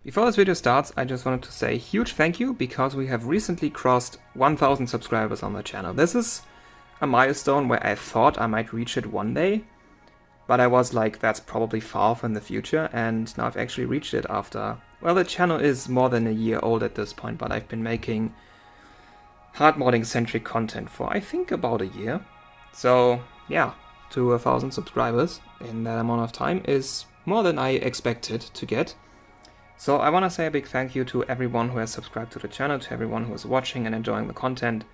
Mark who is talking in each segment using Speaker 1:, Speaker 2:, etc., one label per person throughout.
Speaker 1: Before this video starts, I just wanted to say a huge thank you because we have recently crossed 1000 subscribers on the channel. This is a milestone where I thought I might reach it one day, but I was like, that's probably far off in the future, and now I've actually reached it after... Well, the channel is more than a year old at this point, but I've been making hard modding centric content for I think about a year. So yeah, to 1000 subscribers in that amount of time is more than I expected to get. So I want to say a big thank you to everyone who has subscribed to the channel, to everyone who is watching and enjoying the content.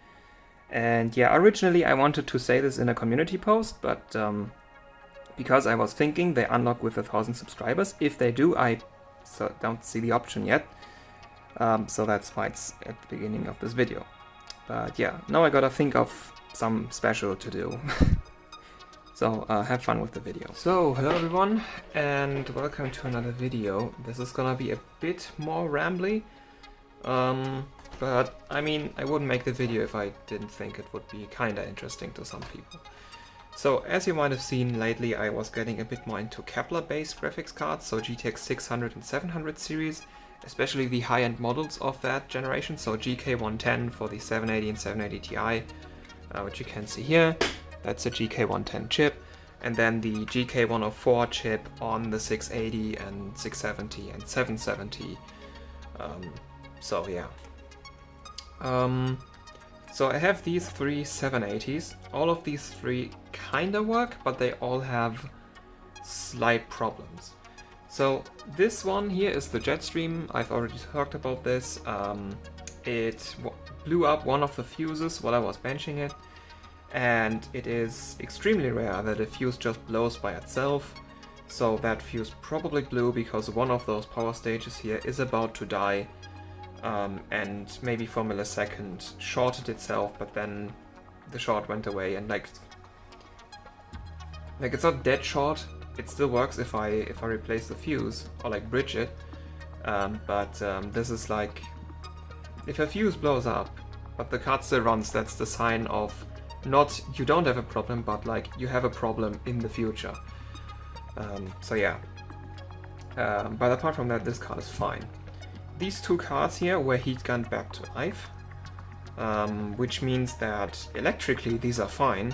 Speaker 1: And yeah, originally I wanted to say this in a community post, but because I was thinking they unlock with 1000 subscribers. If they do, I don't see the option yet. So that's why it's at the beginning of this video. But yeah, now I gotta think of some special to do. So have fun with the video. So hello everyone and welcome to another video. This is gonna be a bit more rambly, but I mean I wouldn't make the video if I didn't think it would be kinda interesting to some people. So as you might have seen lately, I was getting a bit more into Kepler based graphics cards, so GTX 600 and 700 series, especially the high-end models of that generation, so GK110 for the 780 and 780 Ti, which you can see here. That's a GK110 chip, and then the GK104 chip on the 680 and 670 and 770. So yeah. So I have these three 780s. All of these three kinda work, but they all have slight problems. So this one here is the Jetstream. I've already talked about this. It blew up one of the fuses while I was benching it. And it is extremely rare that a fuse just blows by itself, so that fuse probably blew because one of those power stages here is about to die, and maybe for a millisecond shorted itself, but then the short went away, and like it's not dead short, it still works if I replace the fuse or like bridge it, but this is like, if a fuse blows up but the card still runs, that's the sign of not you don't have a problem, but like you have a problem in the future. So yeah, but apart from that, this card is fine. These two cards here were heat gunned back to life, which means that electrically these are fine,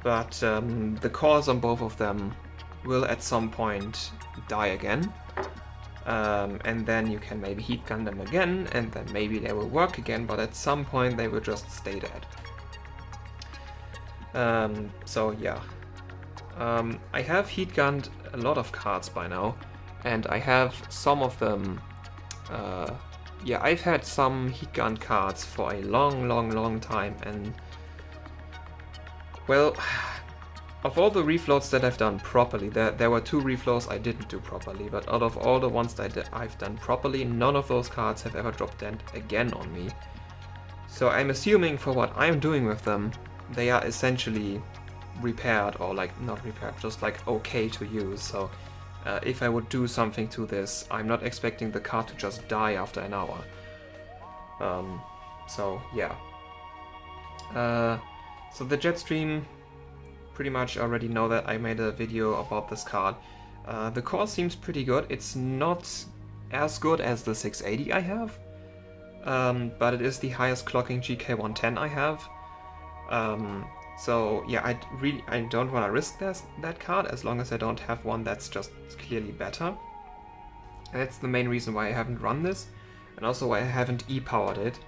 Speaker 1: but the cores on both of them will at some point die again, and then you can maybe heat gun them again, and then maybe they will work again, but at some point they will just stay dead. So yeah, I have heat gunned a lot of cards by now, and I have some of them, yeah, I've had some heat gun cards for a long time, and well, of all the reflows that I've done properly, there were two reflows I didn't do properly, but out of all the ones that I've done properly, none of those cards have ever dropped dead again on me. So I'm assuming for what I'm doing with them, they are essentially repaired, or like not repaired, just like okay to use. So if I would do something to this, I'm not expecting the card to just die after an hour. So yeah. So the Jetstream, pretty much already know that I made a video about this card. The core seems pretty good. It's not as good as the 680 I have, but it is the highest clocking GK110 I have. So yeah, I don't want to risk that card as long as I don't have one that's just clearly better. And that's the main reason why I haven't run this, and also why I haven't e-powered it.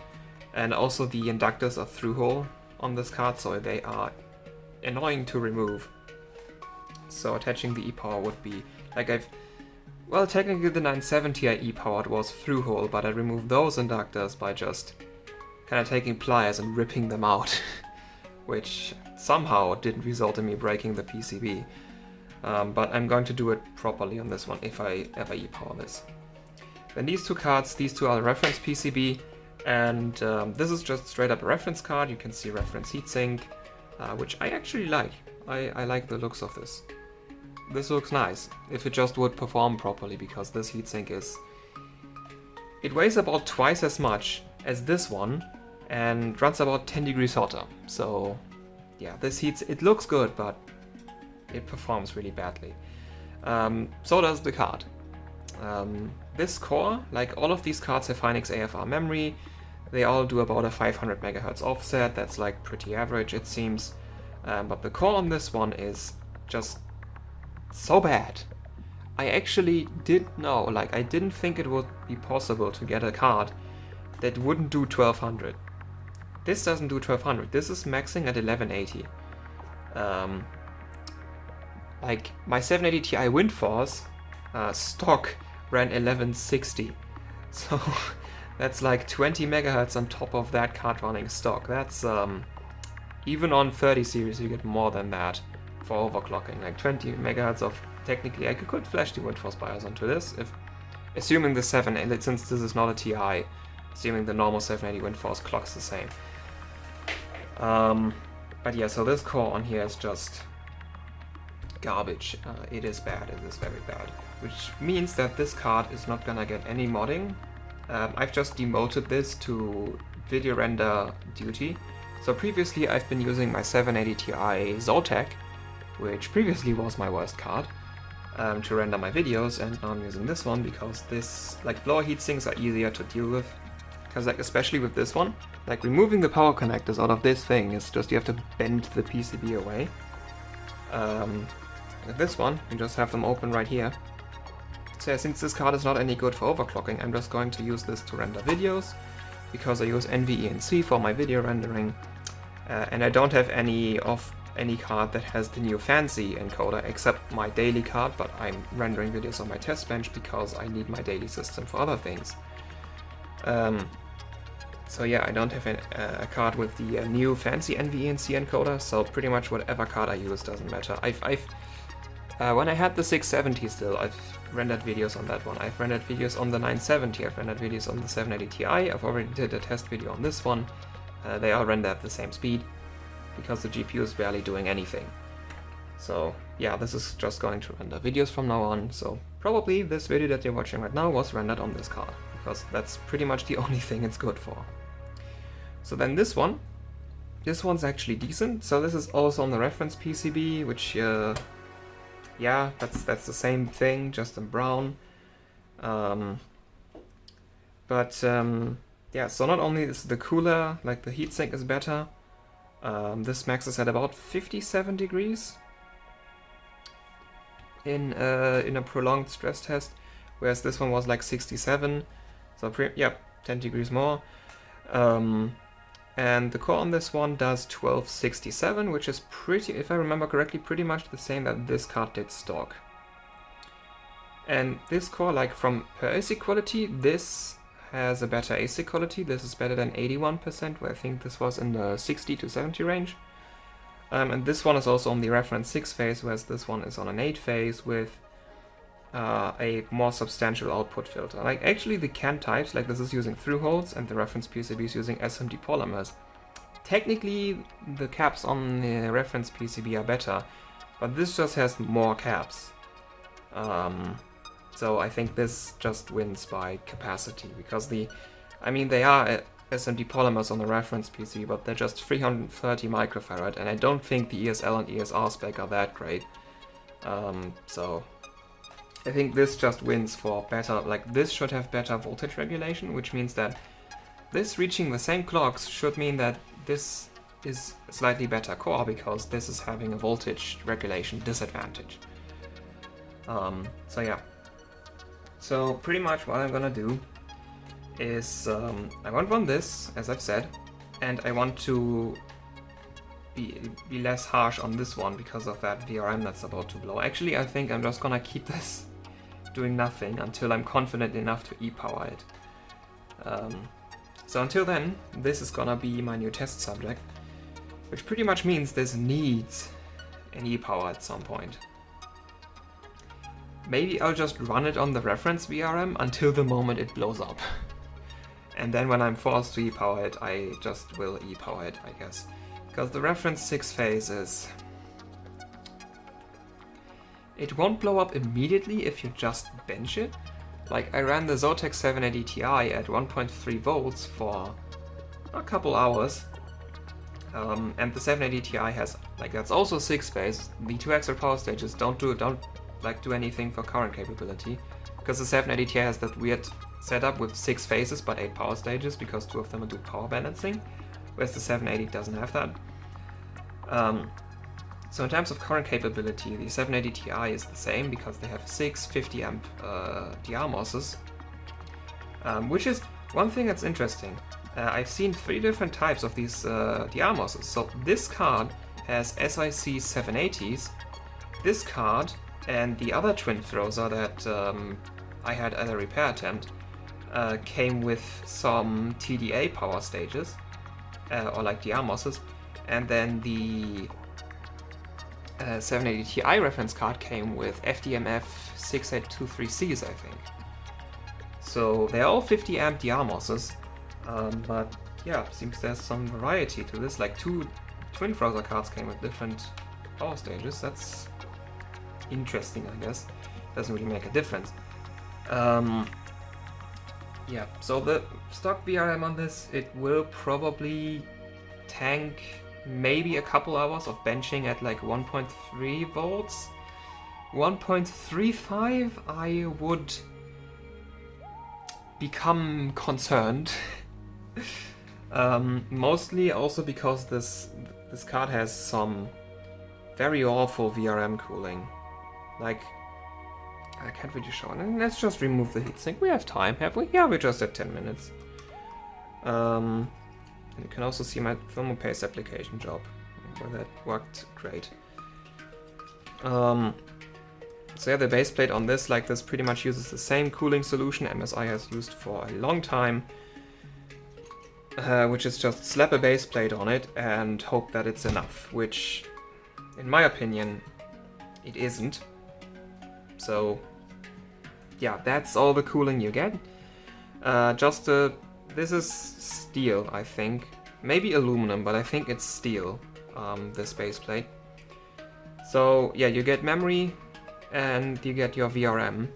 Speaker 1: And also the inductors are through-hole on this card, so they are annoying to remove. So attaching the e-power would be like well, technically the 970 I e-powered was through-hole, but I removed those inductors by just kind of taking pliers and ripping them out. Which somehow didn't result in me breaking the PCB. But I'm going to do it properly on this one if I ever e-power this. Then these two cards, these two are the reference PCB, and this is just straight up a reference card. You can see reference heatsink, which I actually like. I like the looks of this. This looks nice, if it just would perform properly, because this heatsink it weighs about twice as much as this one, and runs about 10 degrees hotter. So yeah, it looks good, but it performs really badly. So does the card. this core, like all of these cards have Hynix AFR memory, they all do about a 500 MHz offset, that's like pretty average it seems, but the core on this one is just so bad. I actually didn't know, like I didn't think it would be possible to get a card that wouldn't do 1200. This doesn't do 1200, this is maxing at 1180. Like my 780 Ti Windforce stock ran 1160, so that's like 20 megahertz on top of that card running stock. That's even on 30 series you get more than that for overclocking, like 20 megahertz of, technically I could flash the Windforce BIOS onto this, if assuming the 780, since this is not a Ti, assuming the normal 780 Windforce clocks the same. But yeah, so this core on here is just garbage. It is bad, it is very bad. Which means that this card is not gonna get any modding. I've just demoted this to video render duty. So previously I've been using my 780 Ti Zotac, which previously was my worst card, to render my videos, and now I'm using this one because this, like, lower heatsinks are easier to deal with. Because like especially with this one, like removing the power connectors out of this thing is just, you have to bend the PCB away. With this one, you just have them open right here. So yeah, since this card is not any good for overclocking, I'm just going to use this to render videos, because I use NVENC for my video rendering, and I don't have any card that has the new fancy encoder, except my daily card, but I'm rendering videos on my test bench because I need my daily system for other things. So yeah, I don't have a card with the new fancy NVENC encoder, so pretty much whatever card I use doesn't matter. When I had the 670 still, I've rendered videos on that one. I've rendered videos on the 970, I've rendered videos on the 780 Ti, I've already did a test video on this one. They all render at the same speed, because the GPU is barely doing anything. So yeah, this is just going to render videos from now on, so probably this video that you're watching right now was rendered on this card, because that's pretty much the only thing it's good for. So then this one's actually decent. So this is also on the reference PCB, which yeah, that's the same thing, just in brown. Yeah, so not only is the cooler, like the heatsink is better, this maxes at about 57 degrees in a prolonged stress test, whereas this one was like 67, so yeah, 10 degrees more. And the core on this one does 1267, which is pretty, if I remember correctly, pretty much the same that this card did stock. And this core, like from per ASIC quality, this has a better ASIC quality. This is better than 81%, where I think this was in the 60 to 70 range. And this one is also on the reference 6 phase, whereas this one is on an 8 phase with a more substantial output filter. Like actually the CAN types, like this is using through holes and the reference PCB is using SMD polymers. Technically the caps on the reference PCB are better, but this just has more caps. So I think this just wins by capacity, because they are SMD polymers on the reference PCB, but they're just 330 microfarad, and I don't think the ESL and ESR spec are that great. So I think this just wins for better, like this should have better voltage regulation, which means that this reaching the same clocks should mean that this is a slightly better core, because this is having a voltage regulation disadvantage. So yeah. So pretty much what I'm gonna do is I want to run this, as I've said, and I want to be less harsh on this one because of that VRM that's about to blow. Actually, I think I'm just gonna keep this doing nothing until I'm confident enough to e-power it. So until then, this is gonna be my new test subject, which pretty much means this needs an e-power at some point. Maybe I'll just run it on the reference VRM until the moment it blows up. And then when I'm forced to e-power it, I just will e-power it, I guess. Because the reference 6 phase is... it won't blow up immediately if you just bench it. Like, I ran the Zotac 780 Ti at 1.3 volts for a couple hours. And the 780 Ti has, like, that's also 6 phase. The 2 extra power stages don't do anything for current capability. because the 780 Ti has that weird setup with 6 phases but 8 power stages, because 2 of them do power balancing, whereas the 780 doesn't have that. So in terms of current capability, the 780 Ti is the same because they have 6 50 amp DR MOSes, which is one thing that's interesting. I've seen 3 different types of these DR MOSes. So this card has SiC 780s, this card and the other twin Throzer that I had at a repair attempt came with some TDA power stages, or like DR MOSes, and then the 780 Ti reference card came with FDMF 6823Cs, I think. So they're all 50 amp DR MOSes, but yeah, seems there's some variety to this. Like 2 twin Throzer cards came with different power stages. That's interesting, I guess. Doesn't really make a difference. Yeah, so the stock VRM on this, it will probably tank maybe a couple hours of benching at like 1.3 volts. 1.35, I would become concerned. Mostly also because this card has some very awful VRM cooling. Like, I can't really show it. Let's just remove the heatsink. We have time, have we? Yeah, we're just at 10 minutes. You can also see my thermopaste application job, where that worked great. So yeah, the base plate on this, like this, pretty much uses the same cooling solution MSI has used for a long time, which is just slap a base plate on it and hope that it's enough, which, in my opinion, it isn't. So yeah, that's all the cooling you get. This is steel, I think. Maybe aluminum, but I think it's steel, this base plate. So yeah, you get memory and you get your VRM,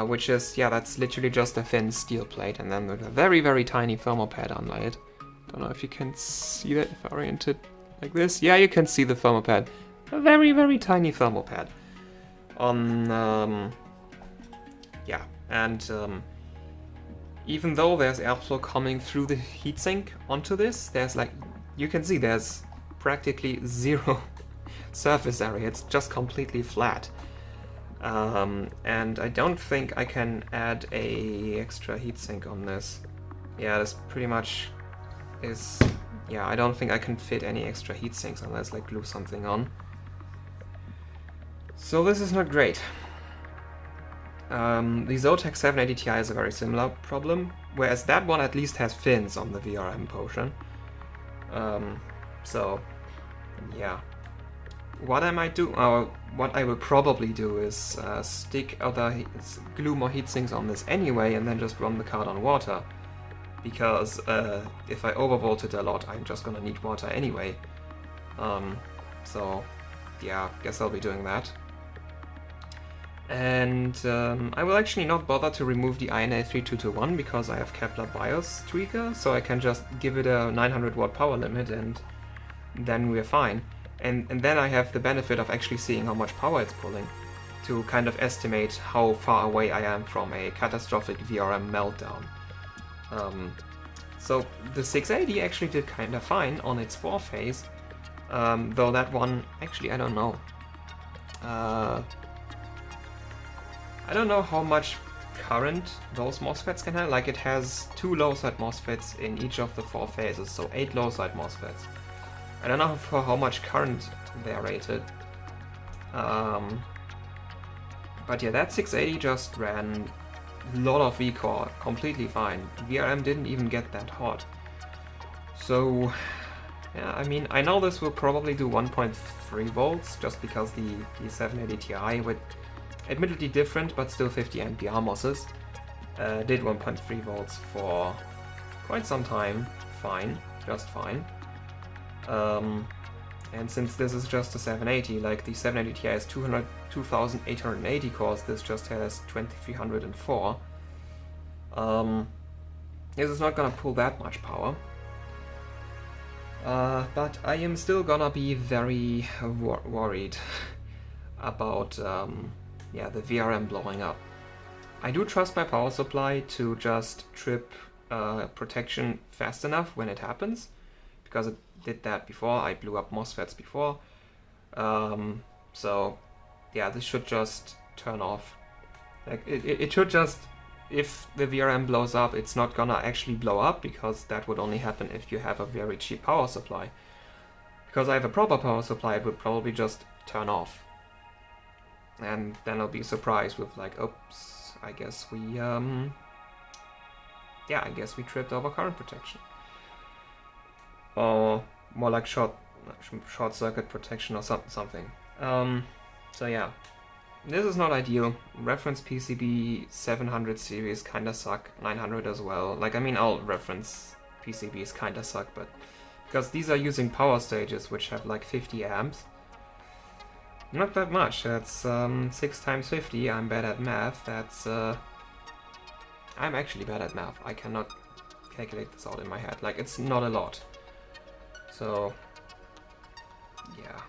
Speaker 1: which is, yeah, that's literally just a thin steel plate, and then with a very, very tiny thermal pad on it. Don't know if you can see that if I orient it like this. Yeah, you can see the thermal pad. A very, very tiny thermal pad. Yeah, and even though there's airflow coming through the heatsink onto this, there's like, you can see there's practically zero surface area. It's just completely flat. And I don't think I can add a extra heatsink on this. Yeah, this pretty much is, yeah, I don't think I can fit any extra heatsinks unless like glue something on. So this is not great. The Zotac 780 Ti is a very similar problem, whereas that one at least has fins on the VRM portion. So, yeah. What I might do, or what I will probably do, is glue more heatsinks on this anyway, and then just run the card on water. Because if I overvolt it a lot, I'm just gonna need water anyway. So, yeah, guess I'll be doing that. And I will actually not bother to remove the INA3221 because I have Kepler BIOS tweaker, so I can just give it a 900 watt power limit and then we're fine. And then I have the benefit of actually seeing how much power it's pulling to kind of estimate how far away I am from a catastrophic VRM meltdown. So the 680 actually did kind of fine on its 4-phase, though that one, actually I don't know. I don't know how much current those MOSFETs can have. Like, it has 2 low-side MOSFETs in each of the 4 phases, so 8 low-side MOSFETs. I don't know for how much current they're rated. But yeah, that 680 just ran a lot of VCore completely fine. VRM didn't even get that hot. So, yeah, I mean, I know this will probably do 1.3 volts just because the 780 Ti with admittedly different, but still 50 amp DR MOSes, did 1.3 volts for quite some time. Fine, just fine. And since this is just a 780, like the 780 Ti has 2880 cores, this just has 2304. This is not gonna pull that much power. But I am still gonna be very worried about yeah, the VRM blowing up. I do trust my power supply to just trip protection fast enough when it happens, because it did that before. I blew up MOSFETs before. So yeah, this should just turn off. Like it should just, if the VRM blows up, it's not gonna actually blow up, because that would only happen if you have a very cheap power supply. Because I have a proper power supply, it would probably just turn off. And then I'll be surprised with like, oops, I guess we, yeah, I guess we tripped over current protection. Or more like short circuit protection or something. So yeah, this is not ideal. Reference PCB 700 series kinda suck, 900 as well. Like, I mean, all reference PCBs kinda suck, but because these are using power stages which have like 50 amps. Not that much, that's 6 times 50, I'm bad at math, that's, I'm actually bad at math, I cannot calculate this out in my head, like, it's not a lot. So, yeah.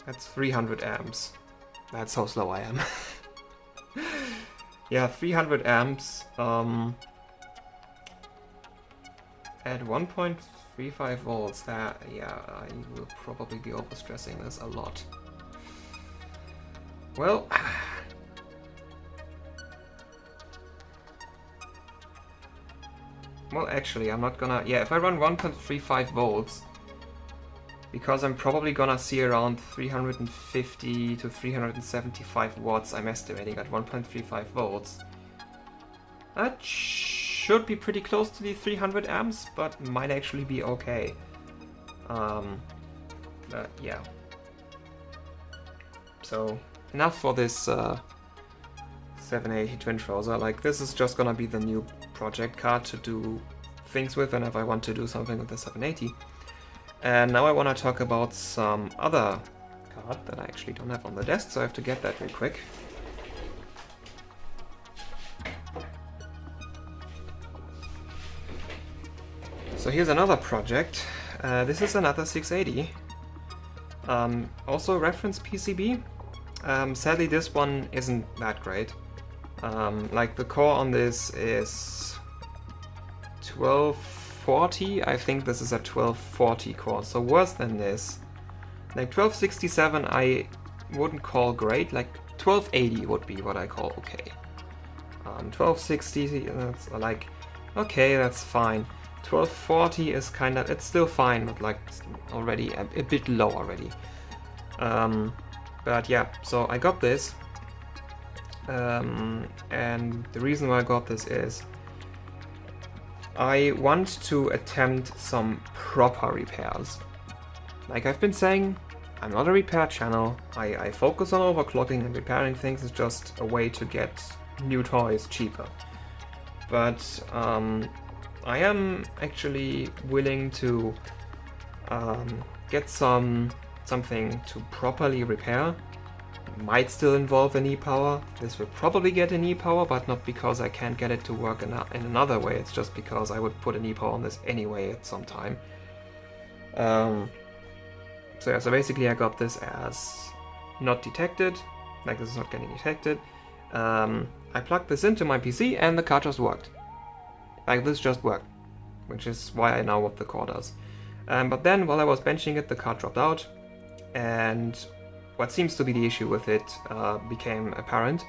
Speaker 1: That's 300 amps. That's how slow I am. Yeah, 300 amps, at 1.35 volts, that, yeah, I will probably be overstressing this a lot. Well, actually, I'm not gonna, yeah, if I run 1.35 volts, because I'm probably gonna see around 350 to 375 watts, I'm estimating at 1.35 volts. That should be pretty close to the 300 amps, but might actually be okay. But yeah. So enough for this 780 twin trouser. Like, this is just gonna be the new project card to do things with whenever I want to do something with the 780. And now I want to talk about some other card that I actually don't have on the desk, so I have to get that real quick. So here's another project. This is another 680. Also reference PCB. Sadly, this one isn't that great. Like, the core on this is 1240. I think this is a 1240 core, so worse than this. Like, 1267 I wouldn't call great. Like, 1280 would be what I call okay. 1260, that's like, okay, that's fine. 1240 is kind of, it's still fine, but like already a bit low already. But yeah, so I got this. And the reason why I got this is I want to attempt some proper repairs. Like I've been saying, I'm not a repair channel. I focus on overclocking, and repairing things is just a way to get new toys cheaper. But I am actually willing to get something to properly repair. Might still involve an e-power. This will probably get an e-power, but not because I can't get it to work in another way. It's just because I would put an e-power on this anyway at some time. So yeah, so basically I got this as not detected. Like, this is not getting detected. I plugged this into my PC and the card just worked. Like, this just worked, which is why I know what the core does. But then, while I was benching it, the card dropped out, and what seems to be the issue with it became apparent.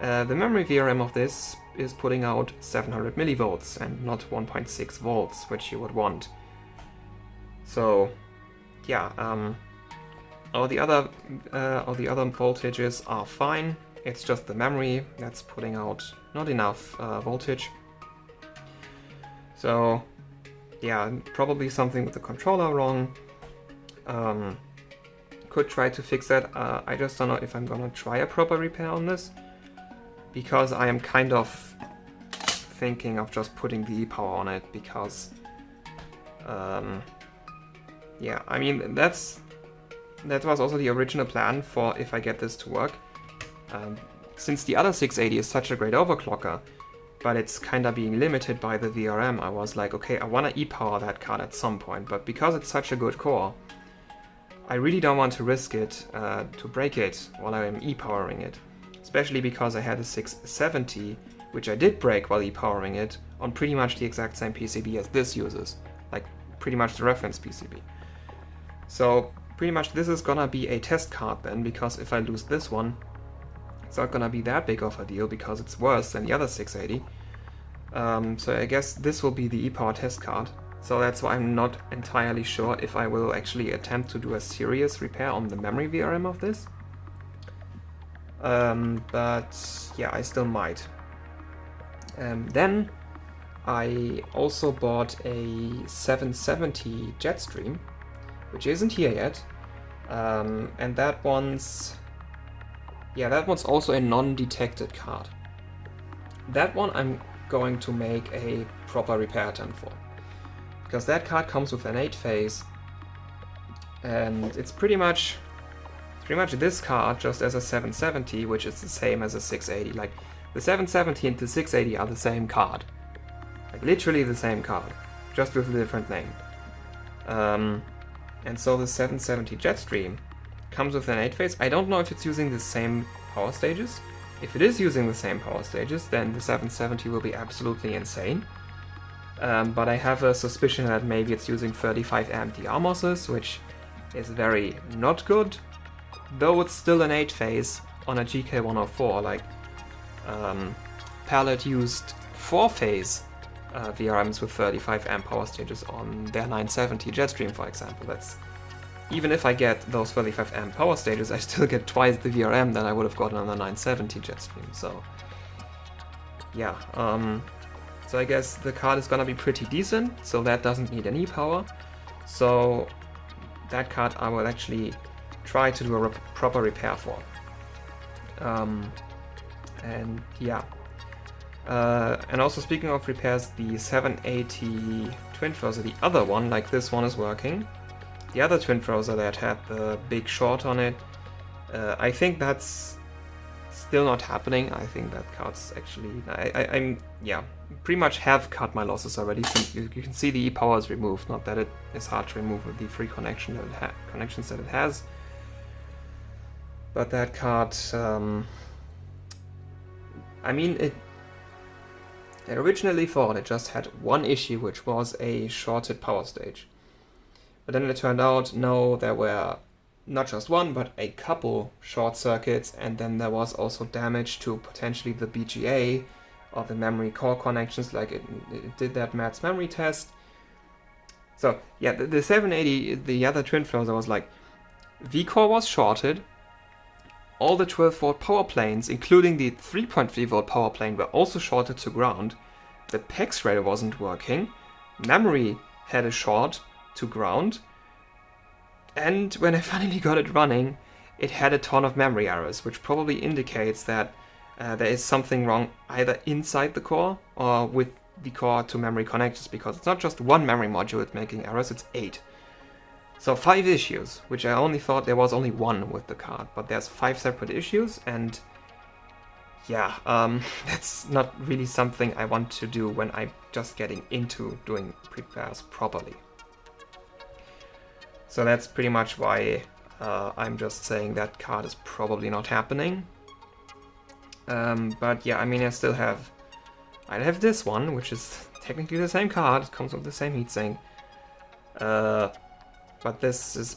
Speaker 1: The memory VRM of this is putting out 700 millivolts and not 1.6 volts, which you would want. So, yeah, all the other voltages are fine. It's just the memory that's putting out not enough voltage. So, yeah, probably something with the controller wrong. Could try to fix that. I just don't know if I'm gonna try a proper repair on this, because I am kind of thinking of just putting the e-power on it, because yeah, I mean, that was also the original plan for if I get this to work. Since the other 680 is such a great overclocker, but it's kind of being limited by the VRM, I was like, okay, I want to e-power that card at some point, but because it's such a good core, I really don't want to risk it to break it while I'm e-powering it. Especially because I had a 670, which I did break while e-powering it, on pretty much the exact same PCB as this uses. Like, pretty much the reference PCB. So, pretty much this is gonna be a test card then, because if I lose this one, it's not gonna be that big of a deal because it's worse than the other 680. So I guess this will be the e-power test card. So that's why I'm not entirely sure if I will actually attempt to do a serious repair on the memory VRM of this. But yeah, I still might. Then I also bought a 770 Jetstream, which isn't here yet. And that one's also a non-detected card. That one I'm going to make a proper repair attempt for. Because that card comes with an 8-phase, and it's pretty much this card just as a 770, which is the same as a 680. Like, the 770 and the 680 are the same card. Like, literally the same card, just with a different name. And so the 770 Jetstream comes with an 8-phase. I don't know if it's using the same power stages. If it is using the same power stages, then the 770 will be absolutely insane. But I have a suspicion that maybe it's using 35 amp DR MOSes, which is very not good. Though it's still an 8-phase on a GK104, like Pallet used 4-phase VRMs with 35 amp power stages on their 970 Jetstream, for example. That's, even if I get those 35 amp power stages, I still get twice the VRM than I would have gotten on the 970 Jetstream. So yeah, so I guess the card is gonna be pretty decent, so that doesn't need any power. So that card I will actually try to do a proper repair for. And yeah. And also, speaking of repairs, the 780 Twin Frozer, the other one, like this one, is working. The other Twin Frozer that had the big short on it, I think that's still not happening. I think that card's actually... I'm pretty much have cut my losses already. So you can see the e-power is removed. Not that it is hard to remove with the free connections that it has. But that card... I mean, I originally thought it just had one issue, which was a shorted power stage. But then it turned out, no, there were not just one, but a couple short circuits, and then there was also damage to potentially the BGA or the memory core connections, like it did that Matt's memory test. So yeah, the 780, the other Twin Frozer, was like, V-core was shorted, all the 12 volt power planes, including the 3.3 volt power plane, were also shorted to ground. The PEX rail wasn't working. Memory had a short to ground. And when I finally got it running, it had a ton of memory errors, which probably indicates that there is something wrong either inside the core or with the core to memory connectors, because it's not just one memory module that's making errors, it's 8. So 5 issues, which I only thought there was only one with the card, but there's 5 separate issues, and yeah, that's not really something I want to do when I'm just getting into doing repairs properly. So that's pretty much why I'm just saying that card is probably not happening. But yeah, I mean, I have this one, which is technically the same card, it comes with the same heatsink. But this is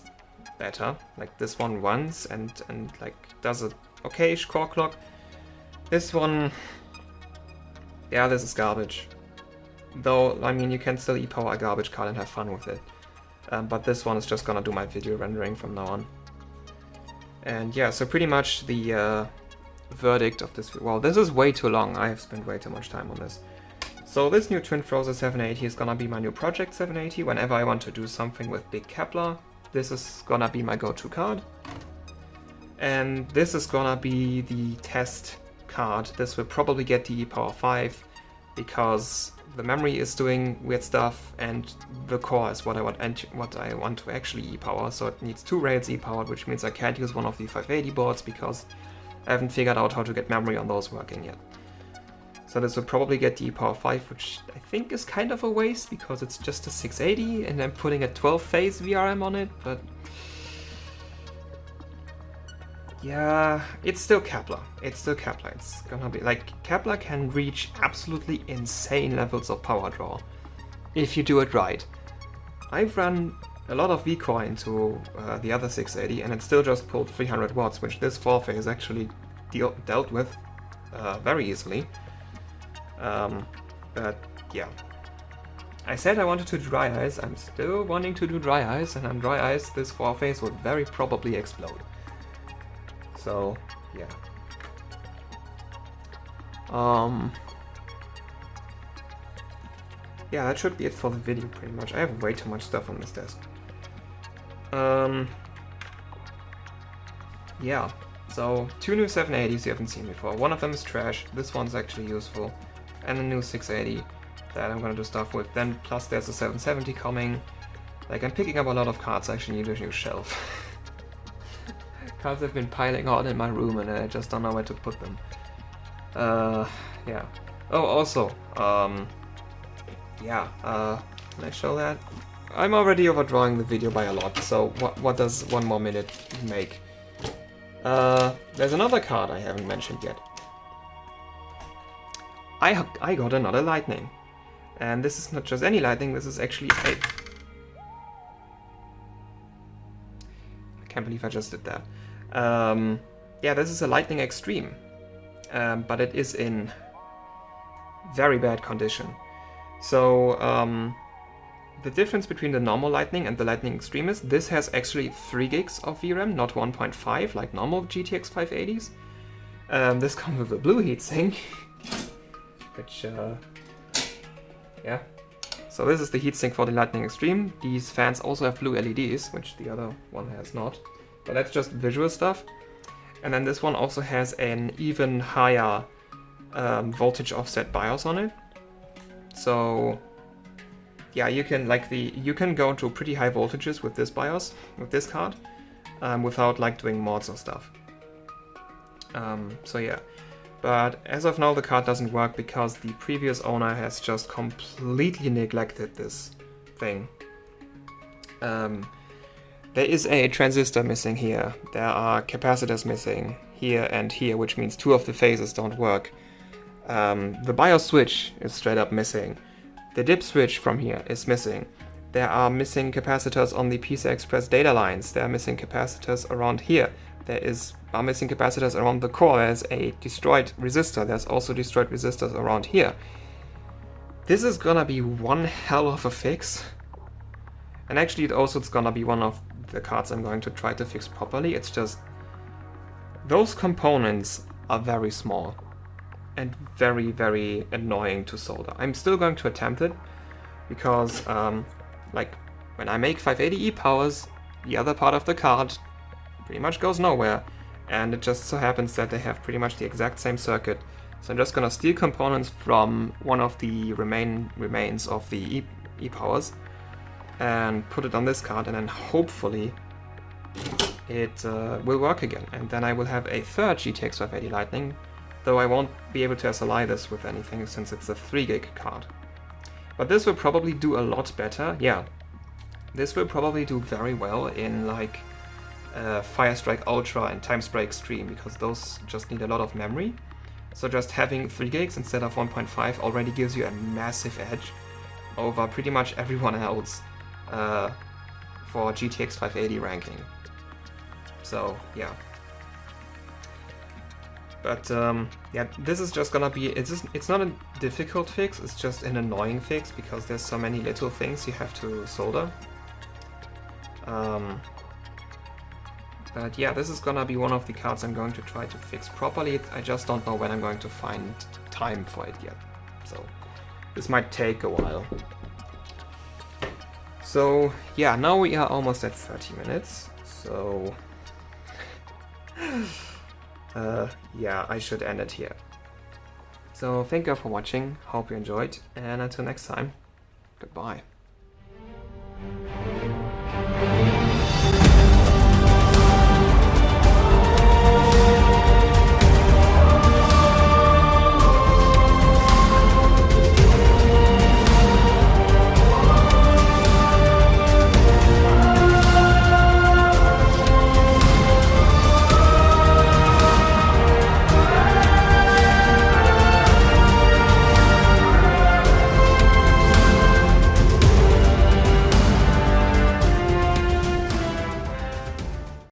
Speaker 1: better. Like, this one runs and like does a okay-ish core clock. This one, yeah, this is garbage. Though, I mean, you can still e-power a garbage card and have fun with it. But this one is just gonna do my video rendering from now on. And yeah, so pretty much the verdict of this... Well, this is way too long. I have spent way too much time on this. So this new Twin Frozer 780 is gonna be my new project 780. Whenever I want to do something with big Kepler, this is gonna be my go-to card. And this is gonna be the test card. This will probably get the ePower 5 because the memory is doing weird stuff and the core is what I want to actually e-power. So it needs 2 rails e-powered, which means I can't use one of the 580 boards because I haven't figured out how to get memory on those working yet. So this will probably get the ePower 5, which I think is kind of a waste because it's just a 680 and I'm putting a 12-phase VRM on it, but Yeah, it's still Kepler. It's still Kepler. It's gonna be like Kepler can reach absolutely insane levels of power draw if you do it right. I've run a lot of V-Core into the other 680 and it still just pulled 300 watts, which this 4-phase actually dealt with very easily. But yeah. I said I wanted to do dry ice, I'm still wanting to do dry ice, and on dry ice this 4-phase would very probably explode. So, yeah. Yeah, that should be it for the video pretty much. I have way too much stuff on this desk. Yeah, so 2 new 780s you haven't seen before. One of them is trash, this one's actually useful. And a new 680 that I'm gonna do stuff with. Then plus there's a 770 coming. Like, I'm picking up a lot of cards I actually need a new shelf. Cards have been piling on in my room and I just don't know where to put them. Yeah. Oh, also, yeah, can I show that? I'm already overdrawing the video by a lot, so what does 1 more minute make? There's another card I haven't mentioned yet. I got another lightning. And this is not just any lightning, this is actually a... I can't believe I just did that. Yeah, this is a lightning extreme. But it is in very bad condition. So, the difference between the normal lightning and the lightning extreme is this has actually 3 gigs of VRAM, not 1.5 like normal GTX 580s. This comes with a blue heatsink, which, yeah. So this is the heatsink for the lightning extreme. These fans also have blue LEDs, which the other one has not. But that's just visual stuff. And then this one also has an even higher voltage offset BIOS on it. So yeah, you can go to pretty high voltages with this BIOS, with this card, without like doing mods or stuff. So yeah, but as of now the card doesn't work because the previous owner has just completely neglected this thing. There is a transistor missing here, there are capacitors missing here and here, which means 2 of the phases don't work. The BIOS switch is straight up missing. The dip switch from here is missing. There are missing capacitors on the PCI Express data lines. There are missing capacitors around here. There are missing capacitors around the core. There's a destroyed resistor. There's also destroyed resistors around here. This is gonna be one hell of a fix. And actually it's gonna be one of the cards I'm going to try to fix properly. It's just those components are very small and very, very annoying to solder. I'm still going to attempt it because like when I make 580E powers, the other part of the card pretty much goes nowhere, and it just so happens that they have pretty much the exact same circuit. So I'm just gonna steal components from one of the remains of the E-powers and put it on this card, and then hopefully it will work again. And then I will have a third GTX 580 Lightning, though I won't be able to SLI this with anything since it's a 3 gig card. But this will probably do a lot better, yeah. This will probably do very well in like Firestrike Ultra and Timespray Extreme, because those just need a lot of memory. So just having 3 gigs instead of 1.5 already gives you a massive edge over pretty much everyone else for GTX 580 ranking. So yeah. But yeah, this is just gonna be, it's not a difficult fix, it's just an annoying fix because there's so many little things you have to solder. But yeah, this is gonna be one of the cards I'm going to try to fix properly. I just don't know when I'm going to find time for it yet. So this might take a while. So yeah, now we are almost at 30 minutes. So yeah, I should end it here. So thank you for watching, hope you enjoyed, and until next time, goodbye.